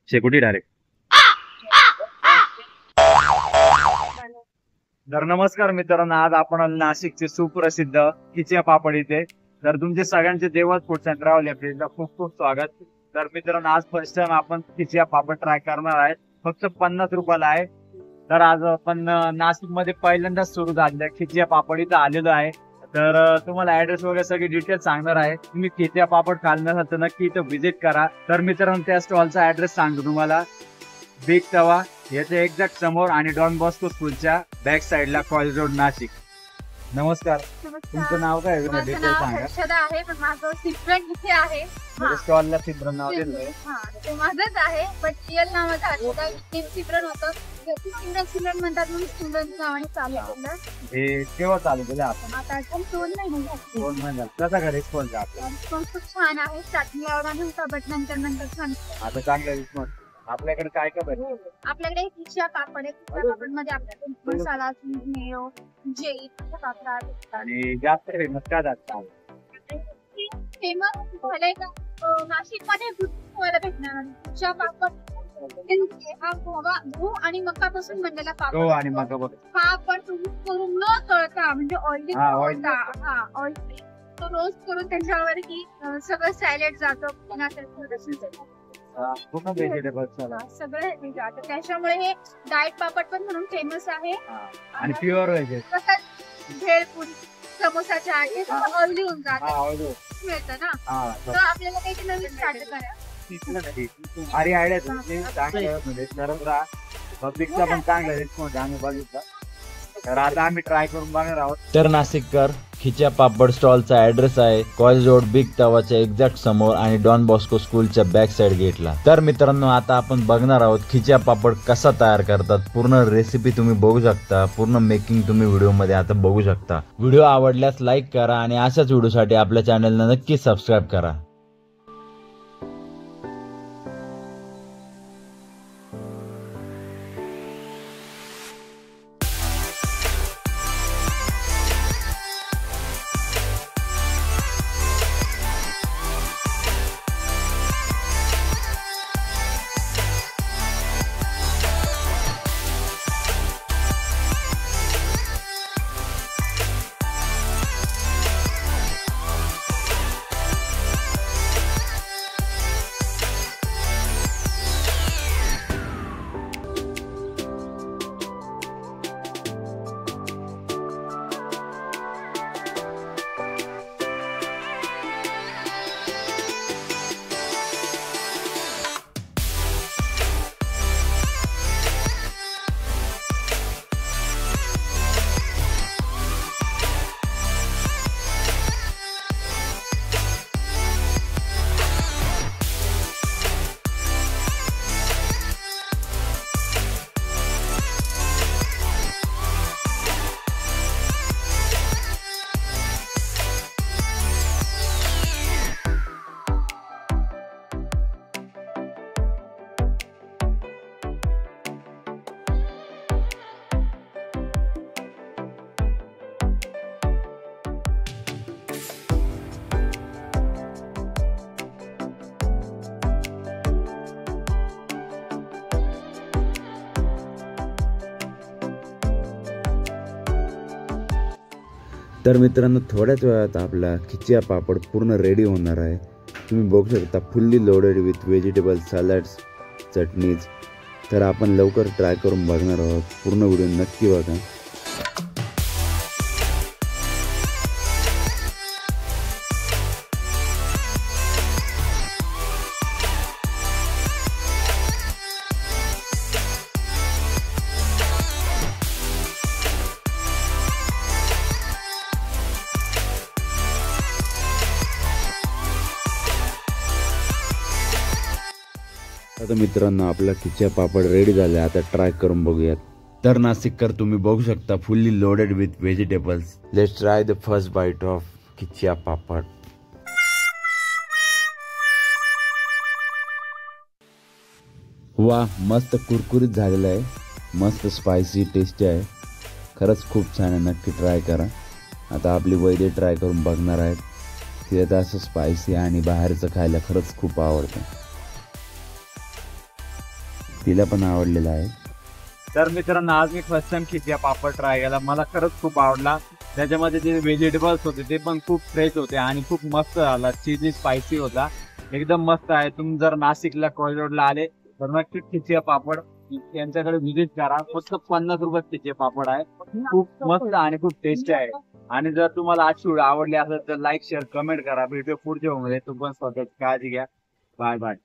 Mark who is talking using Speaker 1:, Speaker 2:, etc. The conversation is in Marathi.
Speaker 1: शेकोटी डायरेक्ट. तर नमस्कार मित्रांनो, आज आपण नाशिकचे सुप्रसिद्ध खिचिया पापड इथे. तर तुमचे सगळ्यांचे देवच फूड सेंटर रावले पेजला खूप खूप स्वागत. तर मित्रांनो, आज फर्स्ट टाइम आपण खिचिया पापड ट्राय करणार आहे. फक्त 50 रुपयाला आहे. तर आज आपण नाशिक मध्ये पहिल्यांदाच सुरू झालेल्या खिचिया पापड इथं आलेलो आहे. तर तुम्हाला ऍड्रेस वगैरे सगळी डिटेल सांगणार आहे. तुम्ही खिचिया पापड खाण्यासाठी नक्की इथं व्हिजिट करा. तर मित्रांनो, त्या स्टॉलचा ऍड्रेस सांगतो तुम्हाला. बिग तवा याच्या एक्झॅक्ट समोर आणि डॉन बॉस्को स्कूलच्या बॅक साइडला कॉलेज रोड, नाशिक. नमस्कार, तुमचं नाव काय आहे? डिटेल सांगा.
Speaker 2: हर्षदा आहे, पण माझं सिमरन इथे आहे.
Speaker 1: स्टॉलला सिमरन नाव दिलंय.
Speaker 2: ते माझंच आहे, पण रिअल नाव माझं हर्षदा सिमरन होतं. सिमरन म्हणतात म्हणून सिमरन नावाने चालू केलं.
Speaker 1: हे केव्हा चालू केलं आपण?
Speaker 2: आता 2
Speaker 1: महिने. कसा का रिस्पॉन्स आहे?
Speaker 2: रिस्पॉन्स खूप छान आहे. स्टार्टिंगला एवढा नव्हता, बट नंतर छान.
Speaker 1: आता चांगला रिस्पॉन्स. आपल्याकडे काय काय भेटतं?
Speaker 2: आपल्याकडे खिचिया पापड आहे. खिचिया पापड मध्ये आपल्याकडे मसाला, मेयो, जेई पापड आहेत.
Speaker 1: आणि जास्त फेमस काय जातं?
Speaker 2: फेमस झालंय का नाशिक मध्ये तुम्हाला भेटणार खिचिया पापड. हा गहू आणि मकापासून बनलेला पापड.
Speaker 1: गहू आणि मका.
Speaker 2: हा आपण तुम्ही करून न तळता, म्हणजे ऑइली ऑइली तो रोस्ट करून त्याच्यावरती सगळं सॅलेड जातं.
Speaker 1: पूर्ण व्हेजिटेबल
Speaker 2: सगळं जातं. त्याच्यामुळे हे डाएट पापड पण म्हणून फेमस आहे.
Speaker 1: आणि प्युअर व्हेज.
Speaker 2: भेळपुरी, समोसाच्या आधी ऑइली होऊन जातं मिळतं ना. तर आपल्याला काही नवीन स्टार्ट करा.
Speaker 1: अरे आयडिया तुमची चांगली आहे. पब्लिकचा पण चांगला रिस्पॉन्स आम्ही बघितला. तर आता आम्ही ट्राय करून बघणार आहोत.
Speaker 3: तर नाशिककर खिचिया पापड स्टॉलचा ऍड्रेस आहे कॉलेज रोड, बिग तवाच्या एक्झॅक्ट समोर आणि डॉन बॉस्को स्कूलच्या बॅक साइड गेटला. तर मित्रांनो, आता आपण बघणार आहोत खिचिया पापड कसा तयार करतात. पूर्ण रेसिपी तुम्ही बघू शकता. पूर्ण मेकिंग तुम्ही व्हिडिओ मध्ये आता बघू शकता. व्हिडिओ आवडल्यास लाईक करा आणि अशाच व्हिडिओसाठी आपल्या चॅनलला नक्की सबस्क्राईब करा. तर मित्रांनो, थोड्याच वेळात आपला खिचिया पापड पूर्ण रेडी होणार आहे. तुम्ही बघू शकता, fully loaded with vegetable, salads, chutneys. तर आपण लवकर ट्राय करून बघणार आहोत. पूर्ण व्हिडिओ नक्की बघा. आता मित्रांनो, आपला खिचिया पापड रेडी झाला. आता ट्राय करून बघूयात. तर नाशिककर तुम्ही बघू शकता, fully loaded with vegetables. Let's try the first bite of khichiya papad. वाह, मस्त कुरकुरीत झालेला आहे. मस्त स्पायसी टेस्टी आहे. खरंच खूप छान आहे. नक्की ट्राय करा. आता आपली वैद्य ट्राय करून बघणार आहेत. तिला तर असं स्पायसी आणि बाहेरचं खायला खरंच खूप आवडतं. तिला पण आवडलेला आहे.
Speaker 1: तर मित्रांनो आज मी फर्स्ट टाइम खिचिया पापड ट्राय केला. मला खरंच खूप आवडला. त्याच्यामध्ये जे व्हेजिटेबल्स होते ते पण खूप फ्रेश होते आणि खूप मस्त झाला. चीजी स्पायसी होता, एकदम मस्त आहे. तुम्ही जर नाशिकला कॉलेज रोडला आले तर नक्की खिचिया पापड यांच्याकडे व्हिजिट करा. फक्त 50 रुपयात खिचिया पापड आहे. खूप मस्त आणि खूप टेस्टी आहे. आणि जर तुम्हाला आजची व्हिडिओ आवडली असेल तर लाईक शेअर कमेंट करा. भेटूया पुढच्या व्हिडिओमध्ये. तुम्ही पण स्वतःची काळजी घ्या. Bye bye.